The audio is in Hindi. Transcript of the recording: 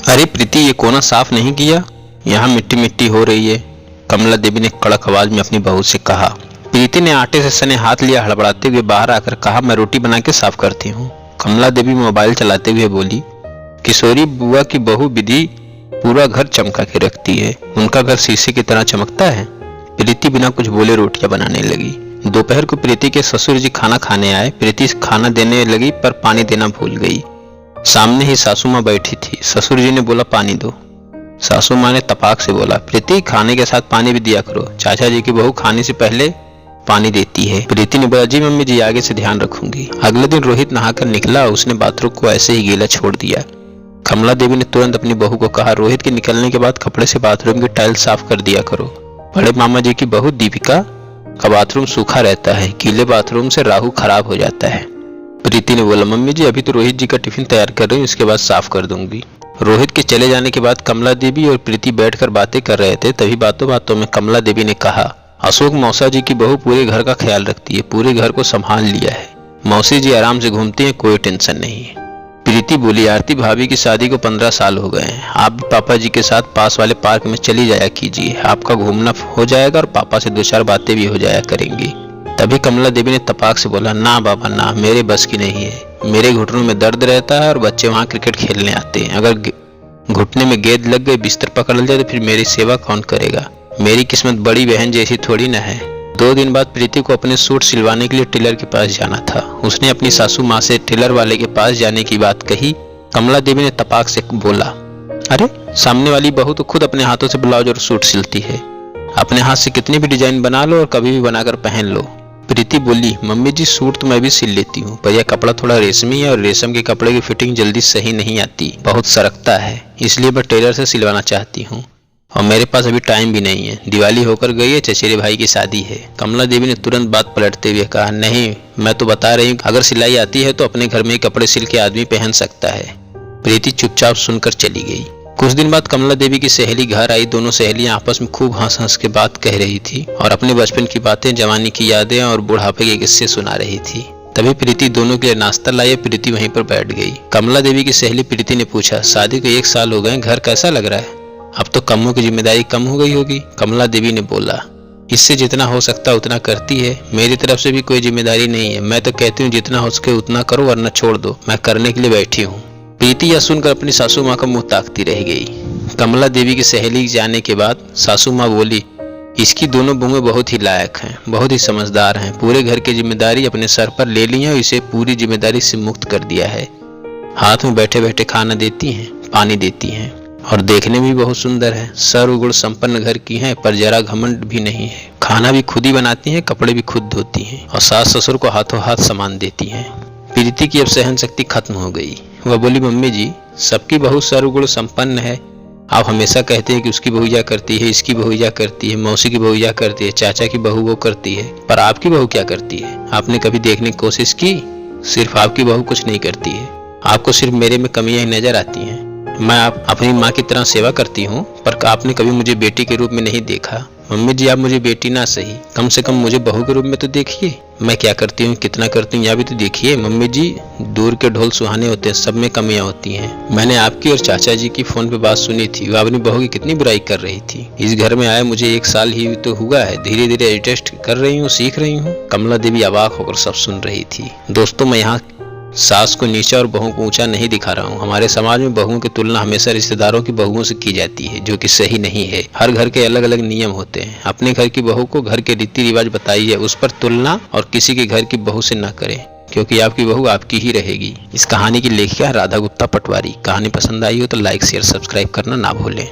अरे प्रीति, ये कोना साफ नहीं किया? यहाँ मिट्टी मिट्टी हो रही है, कमला देवी ने कड़क आवाज में अपनी बहू से कहा। प्रीति ने आटे से सने हाथ लिया, हड़बड़ाते हुए बाहर आकर कहा, मैं रोटी बना के साफ करती हूँ। कमला देवी मोबाइल चलाते हुए बोली, किशोरी बुआ की बहू विधि पूरा घर चमका के रखती है, उनका घर शीशे की तरह चमकता है। प्रीति बिना कुछ बोले रोटियां बनाने लगी। दोपहर को प्रीति के ससुर जी खाना खाने आए। प्रीति खाना देने लगी पर पानी देना भूल गई। सामने ही सासू माँ बैठी थी। ससुर जी ने बोला, पानी दो। सासू माँ ने तपाक से बोला, प्रीति खाने के साथ पानी भी दिया करो, चाचा जी की बहू खाने से पहले पानी देती है। प्रीति ने बोला, जी मम्मी जी, आगे से ध्यान रखूंगी। अगले दिन रोहित नहाकर निकला, उसने बाथरूम को ऐसे ही गीला छोड़ दिया। कमला देवी ने तुरंत अपनी बहू को कहा, रोहित के निकलने के बाद कपड़े से बाथरूम की टाइल साफ कर दिया करो। बड़े मामा जी की बहू दीपिका का बाथरूम सूखा रहता है, गीले बाथरूम से राहु खराब हो जाता है। प्रीति ने बोला, मम्मी जी अभी तो रोहित जी का टिफिन तैयार कर रही हूँ, इसके बाद साफ कर दूंगी। रोहित के चले जाने के बाद कमला देवी और प्रीति बैठकर बातें कर रहे थे। तभी बातों बातों में कमला देवी ने कहा, अशोक मौसा जी की बहू पूरे घर का ख्याल रखती है, पूरे घर को संभाल लिया है। मौसी जी आराम से घूमती हैं, कोई टेंशन नहीं है। प्रीति बोली, आरती भाभी की शादी को 15 साल हो गए हैं, आप भी पापा जी के साथ पास वाले पार्क में चली जाया कीजिए, आपका घूमना हो जाएगा और पापा से 2-4 बातें भी हो जाया करेंगी। तभी कमला देवी ने तपाक से बोला, ना बाबा ना, मेरे बस की नहीं है, मेरे घुटनों में दर्द रहता है और बच्चे वहाँ क्रिकेट खेलने आते हैं, अगर घुटने में गेंद लग गई, बिस्तर पकड़ जाए तो फिर मेरी सेवा कौन करेगा? मेरी किस्मत बड़ी बहन जैसी थोड़ी ना है। 2 दिन बाद प्रीति को अपने सूट सिलवाने के लिए टेलर के पास जाना था। उसने अपनी सासू माँ से टेलर वाले के पास जाने की बात कही। कमला देवी ने तपाक से बोला, अरे सामने वाली बहू तो खुद अपने हाथों से ब्लाउज और सूट सिलती है, अपने हाथ से कितनी भी डिजाइन बना लो और कभी भी बनाकर पहन लो। प्रीति बोली, मम्मी जी सूट तो मैं भी सिल लेती हूँ, पर यह कपड़ा थोड़ा रेशमी है और रेशम के कपड़े की फिटिंग जल्दी सही नहीं आती, बहुत सरकता है, इसलिए मैं टेलर से सिलवाना चाहती हूँ और मेरे पास अभी टाइम भी नहीं है, दिवाली होकर गई है, चचेरे भाई की शादी है। कमला देवी ने तुरंत बात पलटते हुए कहा, नहीं मैं तो बता रही हूँ, अगर सिलाई आती है तो अपने घर में कपड़े सिल के आदमी पहन सकता है। प्रीति चुपचाप सुनकर चली गई। कुछ दिन बाद कमला देवी की सहेली घर आई। दोनों सहेलियां आपस में खूब हंस हंस के बात कह रही थी और अपने बचपन की बातें, जवानी की यादें और बुढ़ापे के किस्से सुना रही थी। तभी प्रीति दोनों के लिए नाश्ता लाई। प्रीति वहीं पर बैठ गई। कमला देवी की सहेली प्रीति ने पूछा, शादी को 1 साल हो गए, घर कैसा लग रहा है? अब तो कम्मों की जिम्मेदारी कम हो गई होगी। कमला देवी ने बोला, इससे जितना हो सकता उतना करती है, मेरी तरफ से भी कोई जिम्मेदारी नहीं है, मैं तो कहती हूँ जितना हो सके उतना करो वरना छोड़ दो, मैं करने के लिए बैठी हूँ। प्रीति यह सुनकर अपनी सासू माँ का मुंह ताकती रह गई। कमला देवी की सहेली जाने के बाद सासू माँ बोली, इसकी दोनों बहुएं बहुत ही लायक हैं, बहुत ही समझदार हैं, पूरे घर की जिम्मेदारी अपने सर पर ले ली है और इसे पूरी जिम्मेदारी से मुक्त कर दिया है। हाथ में बैठे बैठे खाना देती हैं, पानी देती हैं और देखने में भी बहुत सुंदर है। सर्वगुण संपन्न घर की हैं, पर जरा घमंड भी नहीं है। खाना भी खुद ही बनाती हैं, कपड़े भी खुद धोती हैं और सास ससुर को हाथों हाथ सामान देती हैं। प्रीति की अब सहन शक्ति खत्म हो गई। वह बोली, मम्मी जी सबकी बहू सर्वगुण संपन्न है, आप हमेशा कहते हैं कि उसकी बहू यह करती है, इसकी बहू यह करती है, मौसी की बहू यह करती है, चाचा की बहू वो करती है, पर आपकी बहू क्या करती है? आपने कभी देखने की कोशिश की? सिर्फ आपकी बहू कुछ नहीं करती है, आपको सिर्फ मेरे में कमियां ही नजर आती हैं। मैं आप अपनी माँ की तरह सेवा करती हूँ, पर आपने कभी मुझे बेटी के रूप में नहीं देखा। मम्मी जी आप मुझे बेटी ना सही, कम से कम मुझे बहू के रूप में तो देखिए, मैं क्या करती हूँ, कितना करती हूँ, यह भी तो देखिए। मम्मी जी दूर के ढोल सुहाने होते हैं, सब में कमियां होती हैं। मैंने आपकी और चाचा जी की फोन पे बात सुनी थी, वह अपनी बहू की कितनी बुराई कर रही थी। इस घर में आए मुझे 1 साल ही तो हुआ है, धीरे धीरे एडजस्ट कर रही हूँ, सीख रही हूँ। कमला देवी अवाक होकर सब सुन रही थी। दोस्तों, मैं यहाँ सास को नीचा और बहू को ऊंचा नहीं दिखा रहा हूँ। हमारे समाज में बहुओं की तुलना हमेशा रिश्तेदारों की बहुओं से की जाती है, जो कि सही नहीं है। हर घर के अलग अलग नियम होते हैं। अपने घर की बहू को घर के रीति रिवाज बताइए, उस पर तुलना और किसी के घर की बहू से न करें, क्योंकि आपकी बहू आपकी ही रहेगी। इस कहानी की लेखिका राधा गुप्ता पटवारी। कहानी पसंद आई हो तो लाइक शेयर सब्सक्राइब करना ना भूलें।